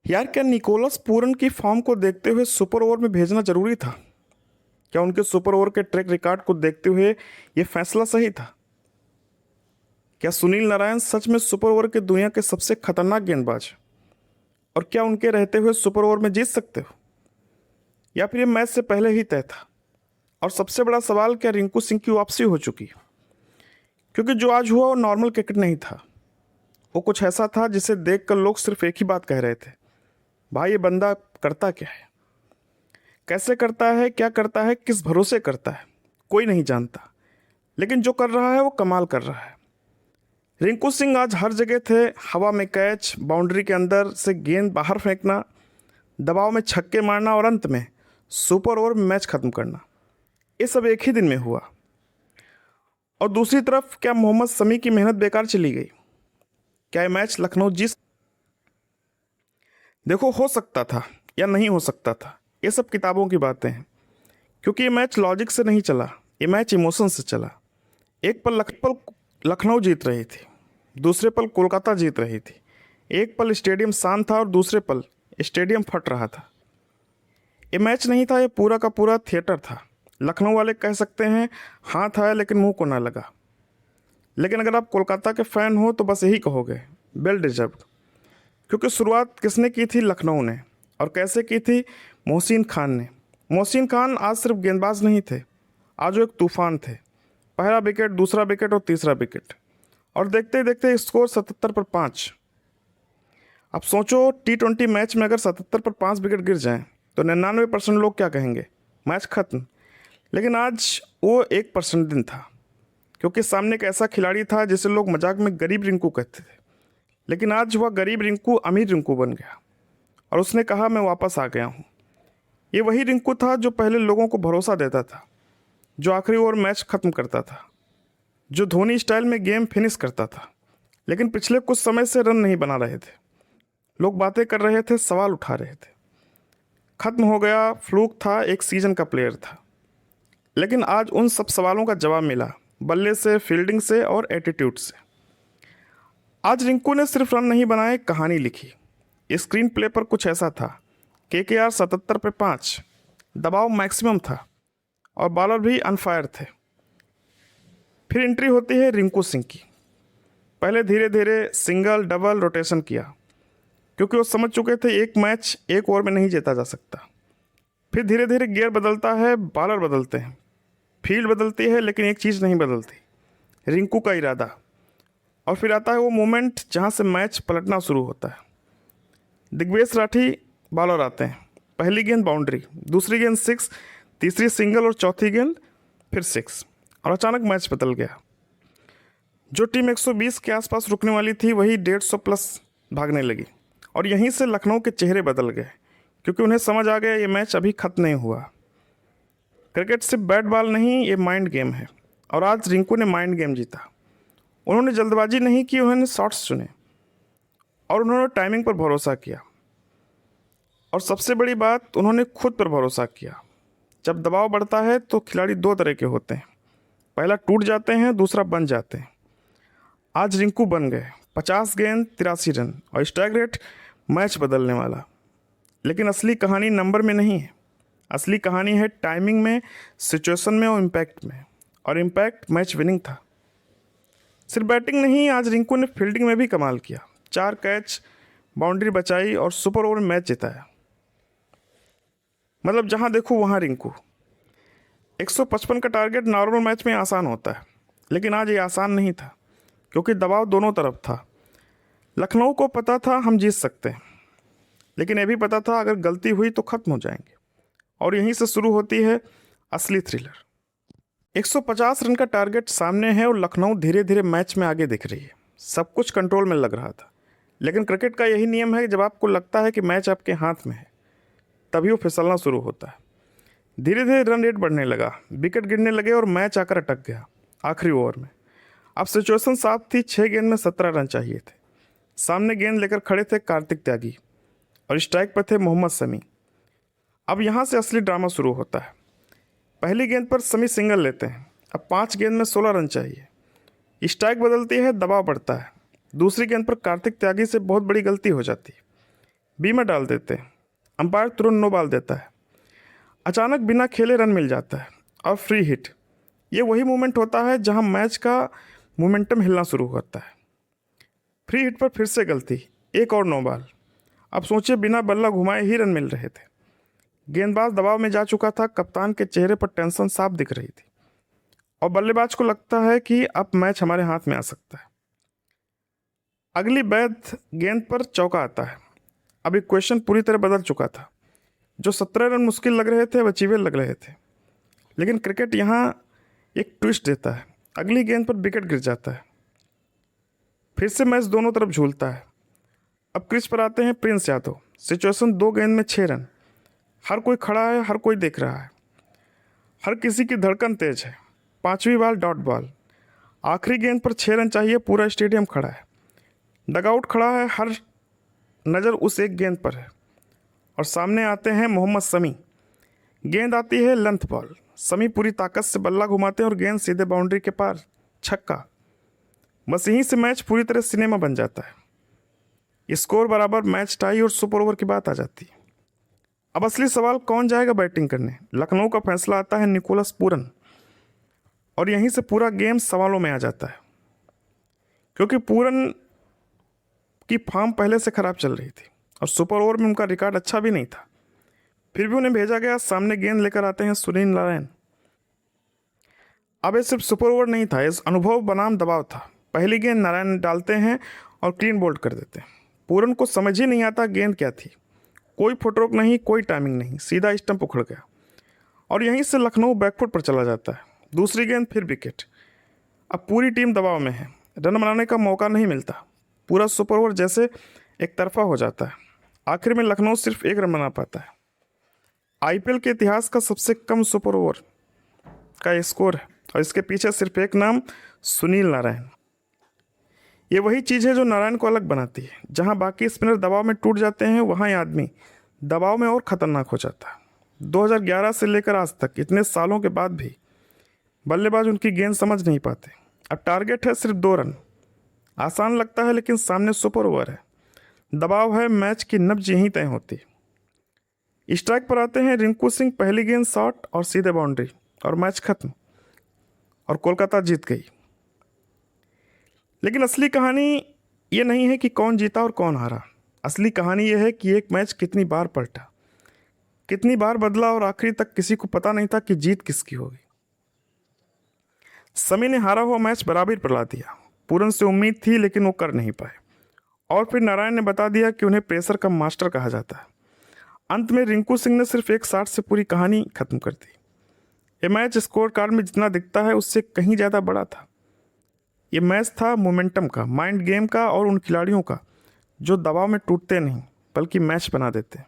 यार, क्या Nicholas Pooran की फॉर्म को देखते हुए सुपर ओवर में भेजना जरूरी था? क्या उनके सुपर ओवर के ट्रैक रिकॉर्ड को देखते हुए यह फैसला सही था? क्या सुनील नारायण सच में सुपर ओवर के दुनिया के सबसे खतरनाक गेंदबाज हैं? और क्या उनके रहते हुए सुपर ओवर में जीत सकते हो, या फिर ये मैच से पहले ही तय था? और सबसे बड़ा सवाल, क्या रिंकू सिंह की वापसी हो चुकी? क्योंकि जो आज हुआ वो नॉर्मल क्रिकेट नहीं था। वो कुछ ऐसा था जिसे देखकर लोग सिर्फ एक ही बात कह रहे थे, भाई ये बंदा करता क्या है, कैसे करता है, क्या करता है, किस भरोसे करता है, कोई नहीं जानता। लेकिन जो कर रहा है वो कमाल कर रहा है। रिंकू सिंह आज हर जगह थे। हवा में कैच, बाउंड्री के अंदर से गेंद बाहर फेंकना, दबाव में छक्के मारना और अंत में सुपर ओवर में मैच खत्म करना, ये सब एक ही दिन में हुआ। और दूसरी तरफ, क्या मोहम्मद शमी की मेहनत बेकार चली गई? क्या ये मैच लखनऊ जीत? देखो, हो सकता था या नहीं हो सकता था, ये सब किताबों की बातें हैं। क्योंकि ये मैच लॉजिक से नहीं चला, ये मैच इमोशन से चला। एक पल लखनऊ जीत रही थी, दूसरे पल कोलकाता जीत रही थी। एक पल स्टेडियम शांत था और दूसरे पल स्टेडियम फट रहा था। ये मैच नहीं था, ये पूरा का पूरा थिएटर था। लखनऊ वाले कह सकते हैं हाथ आया लेकिन मुंह को ना लगा। लेकिन अगर आप कोलकाता के फैन हो तो बस यही कहोगे, वेल डिजर्व्ड। क्योंकि शुरुआत किसने की थी? लखनऊ ने। और कैसे की थी? मोहसिन खान ने। मोहसिन खान आज सिर्फ गेंदबाज नहीं थे, आज वो एक तूफान थे। पहला विकेट, दूसरा विकेट और तीसरा विकेट, और देखते ही देखते स्कोर 77 पर 5। अब सोचो, T20 मैच में अगर 77 पर 5 विकेट गिर जाएं तो 99% लोग क्या कहेंगे? मैच खत्म। लेकिन आज वो 1% दिन था, क्योंकि सामने एक ऐसा खिलाड़ी था जिसे लोग मजाक में गरीब रिंकू कहते थे। लेकिन आज वह गरीब रिंकू अमीर रिंकू बन गया, और उसने कहा मैं वापस आ गया हूँ। ये वही रिंकू था जो पहले लोगों को भरोसा देता था, जो आखिरी ओवर मैच खत्म करता था, जो धोनी स्टाइल में गेम फिनिश करता था। लेकिन पिछले कुछ समय से रन नहीं बना रहे थे। लोग बातें कर रहे थे, सवाल उठा रहे थे। खत्म हो गया, फ्लूक था, एक सीजन का प्लेयर था। लेकिन आज उन सब सवालों का जवाब मिला, बल्ले से, फील्डिंग से और एटीट्यूड से। आज रिंकू ने सिर्फ रन नहीं बनाए, कहानी लिखी। स्क्रीन प्ले पर कुछ ऐसा था, KKR 77 पे 5, दबाव मैक्सिमम था और बॉलर भी अनफायर थे। फिर एंट्री होती है रिंकू सिंह की। पहले धीरे धीरे सिंगल डबल रोटेशन किया, क्योंकि वो समझ चुके थे एक मैच एक ओवर में नहीं जीता जा सकता। फिर धीरे धीरे गियर बदलता है, बॉलर बदलते हैं, फील्ड बदलती है, लेकिन एक चीज़ नहीं बदलती, रिंकू का इरादा। और फिर आता है वो मोमेंट जहाँ से मैच पलटना शुरू होता है। दिग्वेश राठी बॉलर आते हैं, पहली गेंद बाउंड्री, दूसरी गेंद 6, तीसरी सिंगल और चौथी गेंद फिर 6, और अचानक मैच बदल गया। जो टीम 120 के आसपास रुकने वाली थी वही 150 प्लस भागने लगी, और यहीं से लखनऊ के चेहरे बदल गए, क्योंकि उन्हें समझ आ गया ये मैच अभी खत्म नहीं हुआ। क्रिकेट सिर्फ बैट बॉल नहीं, ये माइंड गेम है। और आज रिंकू ने माइंड गेम जीता। उन्होंने जल्दबाजी नहीं की, उन्होंने शॉट्स चुने, और उन्होंने टाइमिंग पर भरोसा किया। और सबसे बड़ी बात, उन्होंने खुद पर भरोसा किया। जब दबाव बढ़ता है तो खिलाड़ी दो तरह के होते हैं, पहला टूट जाते हैं, दूसरा बन जाते हैं। आज रिंकू बन गए। 50 गेंद, 83 रन और स्ट्राइक रेट, मैच बदलने वाला। लेकिन असली कहानी नंबर में नहीं है, असली कहानी है टाइमिंग में, सिचुएशन में और इम्पैक्ट में। और इम्पैक्ट मैच विनिंग था। सिर्फ बैटिंग नहीं, आज रिंकू ने फील्डिंग में भी कमाल किया। 4 कैच, बाउंड्री बचाई और सुपर ओवर में मैच जिताया। मतलब जहां देखो वहां रिंकू। 155 का टारगेट नॉर्मल मैच में आसान होता है, लेकिन आज ये आसान नहीं था, क्योंकि दबाव दोनों तरफ था। लखनऊ को पता था हम जीत सकते हैं, लेकिन यह भी पता था अगर गलती हुई तो खत्म हो जाएंगे। और यहीं से शुरू होती है असली थ्रिलर। 150 रन का टारगेट सामने है और लखनऊ धीरे धीरे मैच में आगे दिख रही है। सब कुछ कंट्रोल में लग रहा था। लेकिन क्रिकेट का यही नियम है, जब आपको लगता है कि मैच आपके हाथ में है, तभी वो फिसलना शुरू होता है। धीरे धीरे रन रेट बढ़ने लगा, विकेट गिरने लगे और मैच आकर अटक गया आखिरी ओवर में। अब सिचुएशन साफ थी, 6 गेंद में 17 रन चाहिए थे। सामने गेंद लेकर खड़े थे कार्तिक त्यागी, और स्ट्राइक पर थे मोहम्मद शमी। अब यहाँ से असली ड्रामा शुरू होता है। पहली गेंद पर शमी सिंगल लेते हैं। अब 5 गेंद में 16 रन चाहिए। स्ट्राइक बदलती है, दबाव बढ़ता है। दूसरी गेंद पर कार्तिक त्यागी से बहुत बड़ी गलती हो जाती है। बी में डाल देते हैं। अंपायर तुरंत नो बॉल देता है। अचानक बिना खेले रन मिल जाता है और फ्री हिट। ये वही मोमेंट होता है जहां मैच का मोमेंटम हिलना शुरू होता है। फ्री हिट पर फिर से गलती, एक और नो बॉल। अब सोचिए, बिना बल्ला घुमाए ही रन मिल रहे थे। गेंदबाज दबाव में जा चुका था, कप्तान के चेहरे पर टेंशन साफ दिख रही थी और बल्लेबाज को लगता है कि अब मैच हमारे हाथ में आ सकता है। अगली गेंद पर चौका आता है। अब इक्वेशन पूरी तरह बदल चुका था। जो 17 रन मुश्किल लग रहे थे, अब अचीवेबल लग रहे थे। लेकिन क्रिकेट यहाँ एक ट्विस्ट देता है। अगली गेंद पर विकेट गिर जाता है। फिर से मैच दोनों तरफ झूलता है। अब क्रीज पर आते हैं प्रिंस यादव। सिचुएशन 2 गेंद में 6 रन। हर कोई खड़ा है, हर कोई देख रहा है, हर किसी की धड़कन तेज है। 5वीं बॉल डॉट बॉल। आखिरी गेंद पर 6 रन चाहिए। पूरा स्टेडियम खड़ा है, डगआउट खड़ा है, हर नज़र उस एक गेंद पर है। और सामने आते हैं मोहम्मद शमी। गेंद आती है लेंथ बॉल। शमी पूरी ताकत से बल्ला घुमाते हैं और गेंद सीधे बाउंड्री के पार, छक्का। बस यहीं से मैच पूरी तरह सिनेमा बन जाता है। स्कोर बराबर, मैच टाई और सुपर ओवर की बात आ जाती है। अब असली सवाल, कौन जाएगा बैटिंग करने? लखनऊ का फैसला आता है निकोलस पूरन। और यहीं से पूरा गेम सवालों में आ जाता है, क्योंकि पूरन की फॉर्म पहले से खराब चल रही थी और सुपर ओवर में उनका रिकॉर्ड अच्छा भी नहीं था। फिर भी उन्हें भेजा गया। सामने गेंद लेकर आते हैं सुनील नारायण। अब ये सिर्फ सुपर ओवर नहीं था, इस अनुभव बनाम दबाव था। पहली गेंद नारायण डालते हैं और क्लीन बोल्ड कर देते हैं। पूरन को समझ ही नहीं आता गेंद क्या थी। कोई फुटरोक नहीं, कोई टाइमिंग नहीं, सीधा स्टंप उखड़ गया और यहीं से लखनऊ बैकफुट पर चला जाता है। दूसरी गेंद, फिर विकेट। अब पूरी टीम दबाव में है, रन बनाने का मौका नहीं मिलता। पूरा सुपर ओवर जैसे एक तरफा हो जाता है। आखिर में लखनऊ सिर्फ 1 रन बना पाता है। आईपीएल के इतिहास का सबसे कम सुपर ओवर का स्कोर है और इसके पीछे सिर्फ एक नाम, सुनील नारायण। ये वही चीज़ है जो नारायण को अलग बनाती है। जहां बाकी स्पिनर दबाव में टूट जाते हैं, वहां ये आदमी दबाव में और खतरनाक हो जाता है। 2011 से लेकर आज तक, इतने सालों के बाद भी बल्लेबाज उनकी गेंद समझ नहीं पाते। अब टारगेट है सिर्फ 2 रन। आसान लगता है, लेकिन सामने सुपर ओवर है, दबाव है, मैच की नब्ज यहीं तय होती। स्ट्राइक पर आते हैं रिंकू सिंह। पहली गेंद शॉट और सीधे बाउंड्री और मैच खत्म और कोलकाता जीत गई। लेकिन असली कहानी ये नहीं है कि कौन जीता और कौन हारा। असली कहानी ये है कि एक मैच कितनी बार पलटा, कितनी बार बदला और आखिरी तक किसी को पता नहीं था कि जीत किसकी होगी। शमी ने हारा हुआ मैच बराबर पर ला दिया। पूरन से उम्मीद थी, लेकिन वो कर नहीं पाए। और फिर नारायण ने बता दिया कि उन्हें प्रेशर का मास्टर कहा जाता है। अंत में रिंकू सिंह ने सिर्फ एक शॉट से पूरी कहानी खत्म कर दी। ये मैच स्कोर कार्ड में जितना दिखता है, उससे कहीं ज़्यादा बड़ा था। ये मैच था मोमेंटम का, माइंड गेम का और उन खिलाड़ियों का जो दबाव में टूटते नहीं बल्कि मैच बना देते।